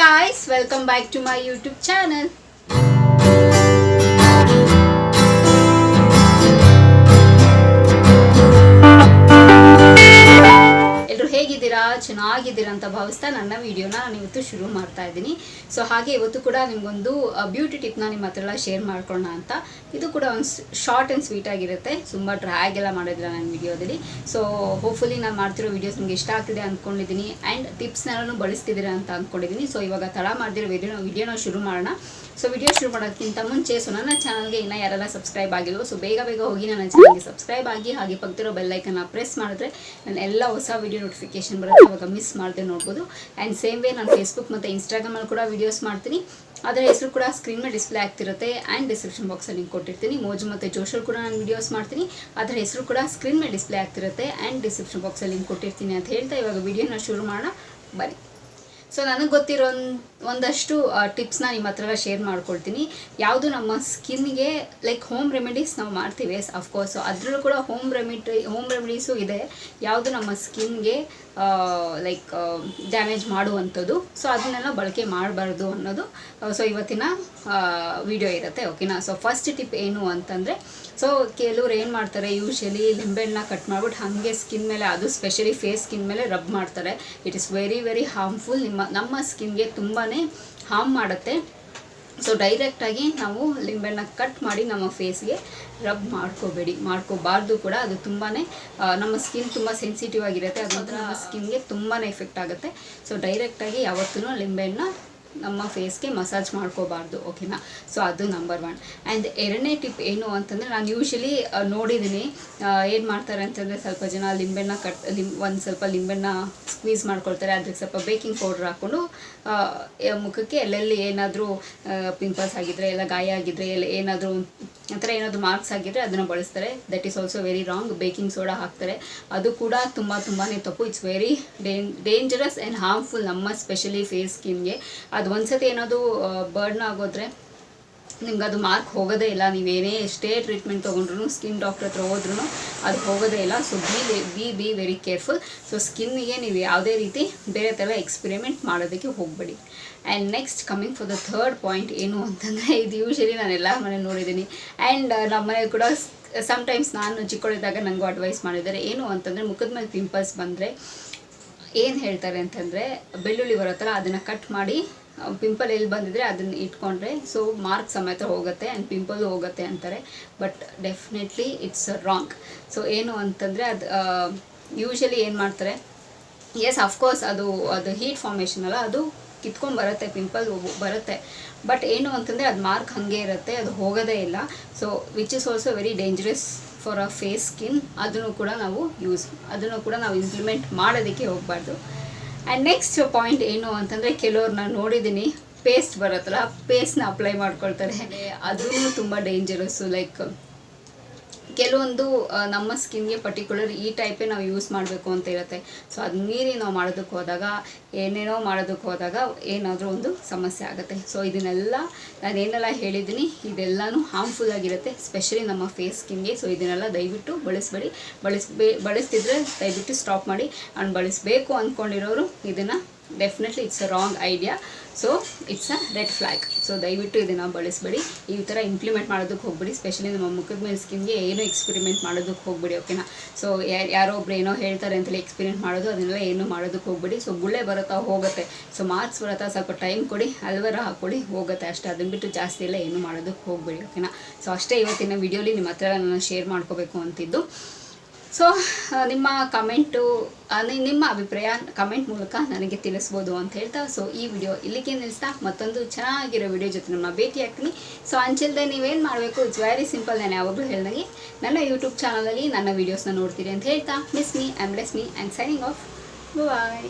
guys, welcome back to my YouTube channel. ಎಲ್ಲರೂ ಹೇಗಿದ್ದೀರಾ? ಚೆನ್ನಾಗಿದ್ದೀರಾ ಅಂತ ಭಾವಿಸ್ತಾ ನನ್ನ ವಿಡಿಯೋನ ನಾನು ಇವತ್ತು ಶುರು ಮಾಡ್ತಾ ಇದ್ದೀನಿ. ಸೊ ಹಾಗೆ ಇವತ್ತು ಕೂಡ ನಿಮಗೊಂದು ಬ್ಯೂಟಿ ಟಿಪ್ನ ನಿಮ್ಮ ಹತ್ರ ಎಲ್ಲ ಶೇರ್ ಮಾಡ್ಕೊಳ್ಳೋಣ ಅಂತ. ಇದು ಕೂಡ ಒಂದು ಶಾರ್ಟ್ ಆ್ಯಂಡ್ ಸ್ವೀಟ್ ಆಗಿರುತ್ತೆ, ತುಂಬ ಡ್ರ್ಯಾಗ್ ಎಲ್ಲ ಮಾಡೋದಿಲ್ಲ ನನ್ನ ವಿಡಿಯೋದಲ್ಲಿ. ಸೊ ಹೋಪ್ಫುಲಿ ನಾನು ಮಾಡ್ತಿರೋ ವೀಡಿಯೋಸ್ ನಿಮಗೆ ಇಷ್ಟ ಆಗ್ತಿದೆ ಅಂದ್ಕೊಂಡಿದ್ದೀನಿ ಆ್ಯಂಡ್ ಟಿಪ್ಸ್ನೆಲ್ಲೂ ಬಳಸ್ತಿದ್ದೀರಾ ಅಂತ ಅಂದ್ಕೊಂಡಿದ್ದೀನಿ. ಸೊ ಇವಾಗ ತಡ ಮಾಡ್ದಿರೋ ವಿಡಿಯೋನ ಶುರು ಮಾಡೋಣ. ಸೊ ವಿಡಿಯೋ ಶುರು ಮಾಡೋದಕ್ಕಿಂತ ಮುಂಚೆ ನನ್ನ ಚಾನಲ್ಗೆ ಇನ್ನೂ ಯಾರೆಲ್ಲ ಸಬ್ಸ್ಕ್ರೈಬ್ ಆಗಿಲ್ವೋ ಸೊ ಬೇಗ ಹೋಗಿ ನನ್ನ ಚಾನಲ್ಗೆ ಸಬ್ಸ್ಕ್ರೈಬ್ ಆಗಿ ಹಾಗೆ ಪಕ್ಕದಿರೋ ಬೆಲ್ಲೈಕನ್ನ ಪ್ರೆಸ್ ಮಾಡಿದ್ರೆ ನಾನು ಎಲ್ಲ ಹೊಸ ವಿಡಿಯೋ ನೋಟಿಫಿಕೇಶನ್ ಬರುತ್ತೆ, ಅವಾಗ ಮಿಸ್ ಮಾಡದೆ ನೋಡ್ಬೋದು. ಆ್ಯಂಡ್ ಸೇಮ್ ವೇ ನಾನು ಫೇಸ್ಬುಕ್ ಮತ್ತು ಇನ್ಸ್ಟಾಗ್ರಾಮಲ್ಲಿ ಕೂಡ ವೀಡಿಯೋಸ್ ಮಾಡ್ತೀನಿ, ಅದರ ಹೆಸರು ಕೂಡ ಸ್ಕ್ರೀನ್ ಮೇಲೆ ಡಿಸ್ಪ್ಲೇ ಆಗ್ತಿರುತ್ತೆ ಆ್ಯಂಡ್ ಡಿಸ್ಕ್ರಿಪ್ಷನ್ ಬಾಕ್ಸಲ್ಲಿ ಲಿಂಕ್ ಕೊಟ್ಟಿರ್ತೀನಿ. ಮೋಜು ಮತ್ತು ಜೋಶಲ್ಲಿ ಕೂಡ ನಾನು ವೀಡಿಯೋಸ್ ಮಾಡ್ತೀನಿ, ಅದರ ಹೆಸರು ಕೂಡ ಸ್ಕ್ರೀನ್ ಮೇಲೆ ಡಿಸ್ಪ್ಲೇ ಆಗ್ತಿರುತ್ತೆ ಆ್ಯಂಡ್ ಡಿಸ್ಕ್ರಿಪ್ಷನ್ ಬಾಕ್ಸಲ್ಲಿ ಲಿಂಕ್ ಕೊಟ್ಟಿರ್ತೀನಿ ಅಂತ ಹೇಳ್ತಾ ಇವಾಗ ವಿಡಿಯೋನ ಶುರು ಮಾಡೋಣ ಬನ್ನಿ. ಸೊ ನನಗೆ ಗೊತ್ತಿರೋ ಒಂದಷ್ಟು ಟಿಪ್ಸ್ನ ನಿಮ್ಮ ಹತ್ರ ಶೇರ್ ಮಾಡ್ಕೊಳ್ತೀನಿ. ಯಾವುದು ನಮ್ಮ ಸ್ಕಿನ್ನಿಗೆ ಲೈಕ್ ಹೋಮ್ ರೆಮಿಡೀಸ್ ನಾವು ಮಾಡ್ತೀವಿ ಅಫ್ಕೋರ್ಸು, ಅದರಲ್ಲೂ ಕೂಡ ಹೋಮ್ ರೆಮಿಡೀಸು ಇದೆ ಯಾವುದು ನಮ್ಮ ಸ್ಕಿನ್ಗೆ ಲೈಕ್ ಡ್ಯಾಮೇಜ್ ಮಾಡುವಂಥದ್ದು. ಸೊ ಅದನ್ನೆಲ್ಲ ಬಳಕೆ ಮಾಡಬಾರ್ದು ಅನ್ನೋದು ಸೊ ಇವತ್ತಿನ ವಿಡಿಯೋ ಇರುತ್ತೆ, ಓಕೆನಾ. ಸೊ ಫಸ್ಟ್ ಟಿಪ್ ಏನು ಅಂತಂದರೆ, ಸೊ ಕೆಲವ್ರು ಏನು ಮಾಡ್ತಾರೆ, ಯೂಶಲಿ ಲಿಂಬೆಹಣ್ಣನ್ನ ಕಟ್ ಮಾಡಿಬಿಟ್ಟು ಹಾಗೆ ಸ್ಕಿನ್ ಮೇಲೆ, ಅದು ಸ್ಪೆಷಲಿ ಫೇಸ್ ಸ್ಕಿನ್ ಮೇಲೆ ರಬ್ ಮಾಡ್ತಾರೆ. ಇಟ್ ಈಸ್ ವೆರಿ ಹಾರ್ಮ್ಫುಲ್, ನಮ್ಮ ಸ್ಕಿನ್ಗೆ ತುಂಬಾ ಹಾರ್ಮ್ ಮಾಡುತ್ತೆ. ಸೊ ಡೈರೆಕ್ಟಾಗಿ ನಾವು ಲಿಂಬೆಹಣ್ಣನ್ನ ಕಟ್ ಮಾಡಿ ನಮ್ಮ ಫೇಸ್ಗೆ ರಬ್ ಮಾಡ್ಕೋಬಾರ್ದು ಕೂಡ. ಅದು ತುಂಬಾ ನಮ್ಮ ಸ್ಕಿನ್ ತುಂಬ ಸೆನ್ಸಿಟಿವ್ ಆಗಿರುತ್ತೆ, ಅದು ನಮ್ಮ ಸ್ಕಿನ್ಗೆ ತುಂಬಾ ಎಫೆಕ್ಟ್ ಆಗುತ್ತೆ. ಸೊ ಡೈರೆಕ್ಟಾಗಿ ಯಾವತ್ತೂ ಲಿಂಬೆಹಣ್ಣನ್ನ ನಮ್ಮ ಫೇಸ್ಗೆ ಮಸಾಜ್ ಮಾಡ್ಕೋಬಾರ್ದು, ಓಕೆನಾ. ಸೊ ಅದು ನಂಬರ್ 1. ಆ್ಯಂಡ್ ಎರಡನೇ ಟಿಪ್ ಏನು ಅಂತಂದರೆ, ನಾನು ಯೂಶಲಿ ನೋಡಿದ್ದೀನಿ ಏನು ಮಾಡ್ತಾರೆ ಅಂತಂದರೆ, ಸ್ವಲ್ಪ ಜನ ಲಿಂಬೆಹಣ್ಣ ಒಂದು ಸ್ವಲ್ಪ ಲಿಂಬೆಹಣ್ಣ ಸ್ಕ್ವೀಸ್ ಮಾಡ್ಕೊಳ್ತಾರೆ, ಅದಕ್ಕೆ ಸ್ವಲ್ಪ ಬೇಕಿಂಗ್ ಪೌಡ್ರ್ ಹಾಕ್ಕೊಂಡು ಮುಖಕ್ಕೆ ಎಲ್ಲೆಲ್ಲಿ ಏನಾದರೂ ಪಿಂಪಲ್ಸ್ ಆಗಿದ್ದರೆ, ಎಲ್ಲ ಗಾಯ ಆಗಿದ್ದರೆ, ಏನಾದರೂ ಆ ಥರ ಏನಾದರೂ ಮಾರ್ಕ್ಸ್ ಆಗಿದ್ದರೆ ಅದನ್ನು ಬಳಸ್ತಾರೆ. That is also very wrong. Baking soda ಹಾಕ್ತಾರೆ, ಅದು ಕೂಡ ತುಂಬಾ ತಪ್ಪು. It's very dangerous and harmful ನಮ್ಮ ಸ್ಪೆಷಲಿ ಫೇಸ್ ಸ್ಕಿನ್ಗೆ. ಅದು ಒಂದ್ಸತಿ ಏನಾದರೂ ಬರ್ನ್ ಆಗೋದ್ರೆ ನಿಮ್ಗೆ ಅದು ಮಾರ್ಕ್ ಹೋಗೋದೇ ಇಲ್ಲ, ನೀವೇನೇ ಎಷ್ಟೇ ಟ್ರೀಟ್ಮೆಂಟ್ ತೊಗೊಂಡ್ರು, ಸ್ಕಿನ್ ಡಾಕ್ಟರ್ ಹತ್ರ ಹೋದ್ರೂ ಅದು ಹೋಗೋದೇ ಇಲ್ಲ. So be very careful. So ಸ್ಕಿನ್ನಿಗೆ ನೀವು ಯಾವುದೇ ರೀತಿ ಬೇರೆ ಥರ ಎಕ್ಸ್ಪೆರಿಮೆಂಟ್ ಮಾಡೋದಕ್ಕೆ ಹೋಗಬೇಡಿ. And next coming for the third point ಏನು ಅಂತಂದರೆ, ಇದು ಯೂಶಲಿ ನಾನು ಎಲ್ಲ ಮನೇಲಿ ನೋಡಿದ್ದೀನಿ ಆ್ಯಂಡ್ ನಮ್ಮ ಮನೇಲಿ ಕೂಡ ಸಮ್ಟೈಮ್ಸ್ ನಾನು ಚಿಕ್ಕವಳಿದ್ದಾಗ ನನಗೂ ಅಡ್ವೈಸ್ ಮಾಡಿದ್ದಾರೆ. ಏನು ಅಂತಂದರೆ, ಮುಖದ ಮೇಲೆ ಪಿಂಪಲ್ಸ್ ಬಂದರೆ ಏನು ಹೇಳ್ತಾರೆ ಅಂತಂದರೆ, ಬೆಳ್ಳುಳ್ಳಿ ಬರುತ್ತಲ್ಲ ಅದನ್ನು ಕಟ್ ಮಾಡಿ ಪಿಂಪಲ್ ಎಲ್ಲಿ ಬಂದಿದ್ರೆ ಅದನ್ನು ಇಟ್ಕೊಂಡ್ರೆ ಸೊ ಮಾರ್ಕ್ ಸಮೇತ ಹೋಗುತ್ತೆ ಆ್ಯಂಡ್ ಪಿಂಪಲ್ಲು ಹೋಗುತ್ತೆ ಅಂತಾರೆ. But definitely it's wrong. So ಏನು ಅಂತಂದರೆ, ಅದು ಯೂಶಲಿ ಏನು ಮಾಡ್ತಾರೆ, ಎಸ್ ಅಫ್ಕೋರ್ಸ್ ಅದು ಹೀಟ್ ಫಾರ್ಮೇಷನ್ ಅಲ್ಲ, ಅದು ಕಿತ್ಕೊಂಡು ಬರುತ್ತೆ, ಪಿಂಪಲ್ ಬರುತ್ತೆ. ಬಟ್ ಏನು ಅಂತಂದರೆ ಅದು ಮಾರ್ಕ್ ಹಾಗೆ ಇರುತ್ತೆ, ಅದು ಹೋಗೋದೇ ಇಲ್ಲ. So which is also very dangerous for a face skin. ಅದನ್ನು ಕೂಡ ನಾವು ಇಂಪ್ಲಿಮೆಂಟ್ ಮಾಡೋದಕ್ಕೆ ಹೋಗಬಾರ್ದು. ಆ್ಯಂಡ್ ನೆಕ್ಸ್ಟ್ ಪಾಯಿಂಟ್ ಏನು ಅಂತಂದರೆ, ಕೆಲವ್ರು ನಾನು ನೋಡಿದ್ದೀನಿ ಪೇಸ್ಟ್ ಬರುತ್ತಲ್ಲ, ಪೇಸ್ಟ್ನ ಅಪ್ಲೈ ಮಾಡ್ಕೊಳ್ತಾರೆ. ಅದೂ ತುಂಬ ಡೇಂಜರಸ್ಸು. ಲೈಕ್ ಕೆಲವೊಂದು ನಮ್ಮ ಸ್ಕಿನ್ಗೆ ಪರ್ಟಿಕ್ಯುಲರ್ ಈ ಟೈಪೇ ನಾವು ಯೂಸ್ ಮಾಡಬೇಕು ಅಂತ ಇರುತ್ತೆ. ಸೊ ಅದು ಮೀರಿ ನಾವು ಮಾಡೋದಕ್ಕೆ ಹೋದಾಗ, ಏನೇನೋ ಮಾಡೋದಕ್ಕೆ ಹೋದಾಗ ಏನಾದರೂ ಒಂದು ಸಮಸ್ಯೆ ಆಗುತ್ತೆ. ಸೊ ಇದನ್ನೆಲ್ಲ ನಾನೇನೆಲ್ಲ ಹೇಳಿದ್ದೀನಿ ಇದೆಲ್ಲನೂ ಹಾರ್ಮ್ಫುಲ್ ಆಗಿರುತ್ತೆ, ಸ್ಪೆಷಲಿ ನಮ್ಮ ಫೇಸ್ ಸ್ಕಿನ್ಗೆ. ಸೊ ಇದನ್ನೆಲ್ಲ ದಯವಿಟ್ಟು ಬಳಸಬೇಡಿ. ಬಳಸ್ತಿದ್ರೆ ದಯವಿಟ್ಟು ಸ್ಟಾಪ್ ಮಾಡಿ. ಆ್ಯಂಡ್ ಬಳಸಬೇಕು ಅಂದ್ಕೊಂಡಿರೋರು ಇದನ್ನು definitely it's a wrong idea. So it's a red flag. So ದಯವಿಟ್ಟು ಇದನ್ನು ಬಳಸಬೇಡಿ, ಈ ಥರ ಇಂಪ್ಲಿಮೆಂಟ್ ಮಾಡೋದಕ್ಕೆ ಹೋಗ್ಬೇಡಿ. ಸ್ಪೆಷಲಿ ನಮ್ಮ ಮುಖದ ಮೇಲೆ ಸ್ಕಿನ್ಗೆ ಏನೋ ಎಕ್ಸ್ಪೆರಿಮೆಂಟ್ ಮಾಡೋದಕ್ಕೆ ಹೋಗ್ಬೇಡಿ, ಓಕೆನಾ. ಸೊ ಯಾರೋ ಒಬ್ರು ಏನೋ ಹೇಳ್ತಾರೆ ಅಂತೇಳಿ ಎಕ್ಸ್ಪೆರಿಮೆಂಟ್ ಮಾಡೋದು, ಅದನ್ನೆಲ್ಲ ಏನೂ ಮಾಡೋದಕ್ಕೆ ಹೋಗ್ಬೇಡಿ. ಸೊ ಗುಳ್ಳೆ ಬರುತ್ತಾ ಹೋಗುತ್ತೆ, ಸೊ ಮಾರ್ಕ್ಸ್ ಬರುತ್ತಾ ಸ್ವಲ್ಪ ಟೈಮ್ ಕೊಡಿ, ಅಲ್ವರ ಹಾಕ್ಕೊಳ್ಳಿ, ಹೋಗುತ್ತೆ ಅಷ್ಟೇ. ಅದನ್ನು ಬಿಟ್ಟು ಜಾಸ್ತಿ ಎಲ್ಲ ಏನೂ ಮಾಡೋದಕ್ಕೆ ಹೋಗ್ಬೇಡಿ, ಓಕೆನಾ. ಸೊ ಅಷ್ಟೇ ಇವತ್ತಿನ ವಿಡಿಯೋಲಿ ನಿಮ್ಮ ಹತ್ರ ನಾನು ಶೇರ್ ಮಾಡ್ಕೋಬೇಕು ಅಂತಿದ್ದು. ಸೊ ನಿಮ್ಮ ಕಮೆಂಟು, ನಿಮ್ಮ ಅಭಿಪ್ರಾಯ ಕಮೆಂಟ್ ಮೂಲಕ ನನಗೆ ತಿಳಿಸ್ಬೋದು ಅಂತ ಹೇಳ್ತಾ, ಸೊ ಈ ವಿಡಿಯೋ ಇಲ್ಲಿಗೆ ನಿಲ್ಲಿಸ್ತಾ ಮತ್ತೊಂದು ಚೆನ್ನಾಗಿರೋ ವಿಡಿಯೋ ಜೊತೆ ನಮ್ಮ ಭೇಟಿ ಆಗ್ತೀನಿ. ಸೊ ಅಂಚಲ್ದೆ ನೀವೇನು ಮಾಡಬೇಕು, ಇಟ್ಸ್ ವೆರಿ ಸಿಂಪಲ್. ನಾನು ಯಾವಾಗಲೂ ಹೇಳಿದಾಗೆ ನನ್ನ ಯೂಟ್ಯೂಬ್ ಚಾನಲಲ್ಲಿ ನನ್ನ ವೀಡಿಯೋಸ್ನ ನೋಡ್ತೀರಿ ಅಂತ ಹೇಳ್ತಾ, miss me and bless me and signing off. Bye.